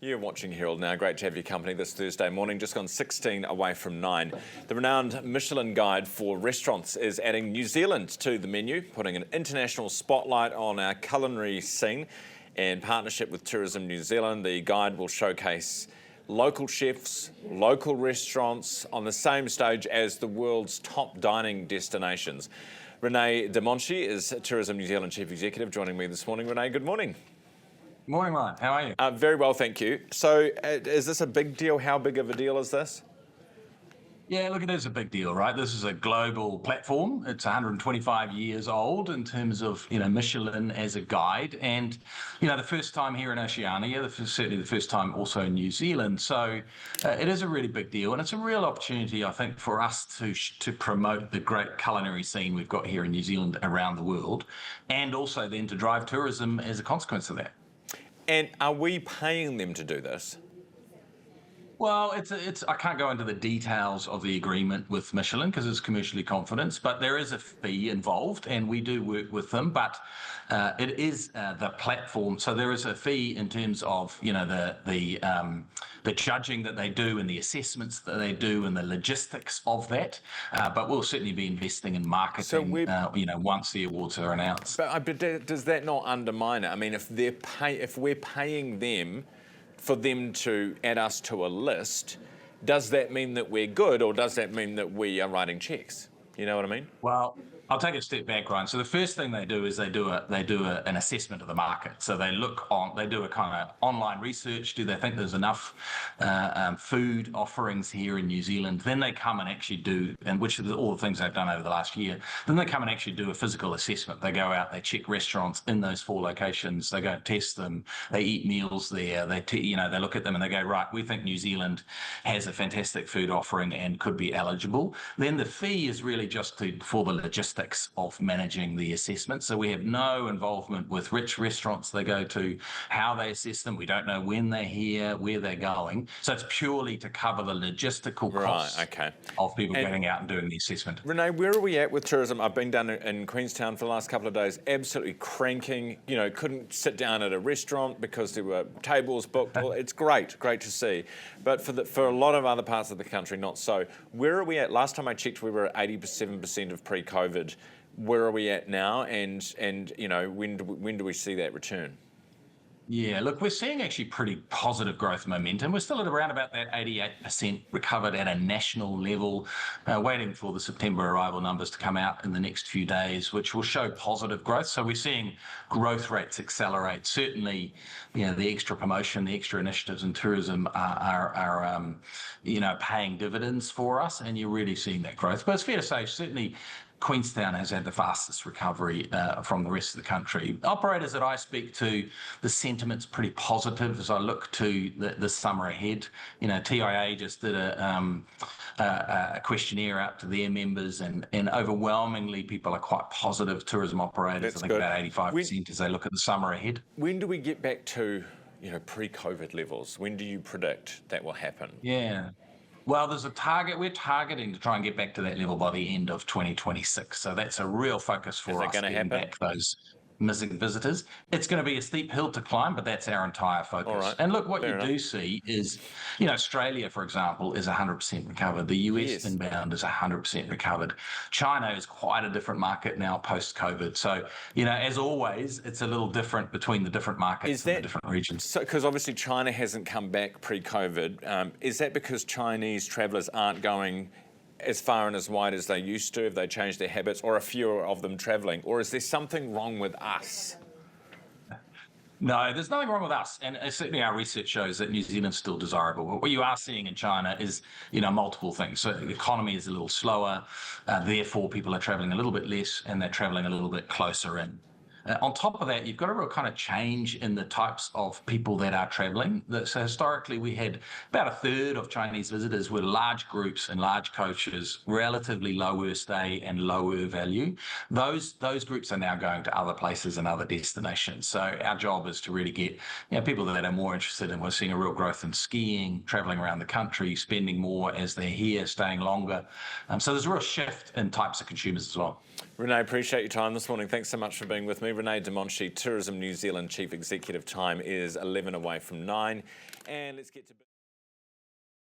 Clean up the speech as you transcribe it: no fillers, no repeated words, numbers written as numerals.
You're watching Herald Now. Great to have your company this Thursday morning, just gone 16 away from 9. The renowned Michelin guide for restaurants is adding New Zealand to the menu, putting an international spotlight on our culinary scene. In partnership with Tourism New Zealand, the guide will showcase local chefs, local restaurants on the same stage as the world's top dining destinations. René de Monchy is Tourism New Zealand Chief Executive, joining me this morning. René, good morning. Morning, Ryan. How are you? Very well, thank you. So is this a big deal? How big of a deal is this? Yeah, look, it is a big deal, right? This is a global platform. It's 125 years old in terms of, Michelin as a guide. And, the first time here in Oceania, certainly the first time also in New Zealand. So it is a really big deal. And it's a real opportunity, I think, for us to promote the great culinary scene we've got here in New Zealand around the world. And also then to drive tourism as a consequence of that. And are we paying them to do this? Well, I can't go into the details of the agreement with Michelin because it's commercially confidence, but there is a fee involved and we do work with them, but it is the platform. So there is a fee in terms of, the judging that they do and the assessments that they do and the logistics of that. But we'll certainly be investing in marketing, once the awards are announced. But does that not undermine it? I mean, if we're paying them for them to add us to a list, does that mean that we're good, or does that mean that we are writing checks? You know what I mean? Well, I'll take a step back, Ryan. So the first thing they do is they do an assessment of the market. So they do a kind of online research. Do they think there's enough food offerings here in New Zealand? Then they come and actually do, and which are all the things they've done over the last year. Then they come and actually do a physical assessment. They go out, they check restaurants in those 4 locations. They go and test them. They eat meals there. They look at them and they go, right, we think New Zealand has a fantastic food offering and could be eligible. Then the fee is really just for the logistics of managing the assessment. So we have no involvement with which restaurants they go to, how they assess them. We don't know when they're here, where they're going. So it's purely to cover the logistical costs of people getting out and doing the assessment. René, where are we at with tourism? I've been down in Queenstown for the last couple of days, absolutely cranking. Couldn't sit down at a restaurant because there were tables booked. Well, it's great to see. But for a lot of other parts of the country, not so. Where are we at? Last time I checked, we were at 87% of pre-COVID. Where are we at now, and when do we see that return? Yeah, look, we're seeing actually pretty positive growth momentum. We're still at around about that 88% recovered at a national level, waiting for the September arrival numbers to come out in the next few days, which will show positive growth. So we're seeing growth rates accelerate. Certainly, the extra promotion, the extra initiatives in tourism are paying dividends for us, and you're really seeing that growth. But it's fair to say, certainly, Queenstown has had the fastest recovery from the rest of the country. Operators that I speak to, the sentiment's pretty positive as I look to the summer ahead. TIA just did a questionnaire out to their members, and overwhelmingly people are quite positive. Tourism operators, I think about 85% as they look at the summer ahead. When do we get back to pre-COVID levels? When do you predict that will happen? Yeah. Well, there's a target. We're targeting to try and get back to that level by the end of 2026. So that's a real focus for us, getting back those missing visitors. It's going to be a steep hill to climb, but that's our entire focus. All right. And look, what do see is, Australia, for example, is 100% recovered. The US inbound is 100% recovered. China is quite a different market now post-COVID. So, as always, it's a little different between the different markets and the different regions. So, because obviously China hasn't come back pre-COVID, is that because Chinese travellers aren't going as far and as wide as they used to? Have they changed their habits, or are fewer of them travelling? Or is there something wrong with us? No, there's nothing wrong with us. And certainly our research shows that New Zealand's still desirable. But what you are seeing in China is, multiple things. So the economy is a little slower. Therefore, people are travelling a little bit less, and they're travelling a little bit closer in. On top of that, you've got a real kind of change in the types of people that are travelling. So historically, we had about a third of Chinese visitors were large groups and large coaches, relatively lower stay and lower value. Those groups are now going to other places and other destinations. So our job is to really get people that are more interested, and we're seeing a real growth in skiing, travelling around the country, spending more as they're here, staying longer. So there's a real shift in types of consumers as well. René, appreciate your time this morning. Thanks so much for being with me. René de Monchy, Tourism New Zealand Chief Executive. Time is 11 away from 9. And let's get to...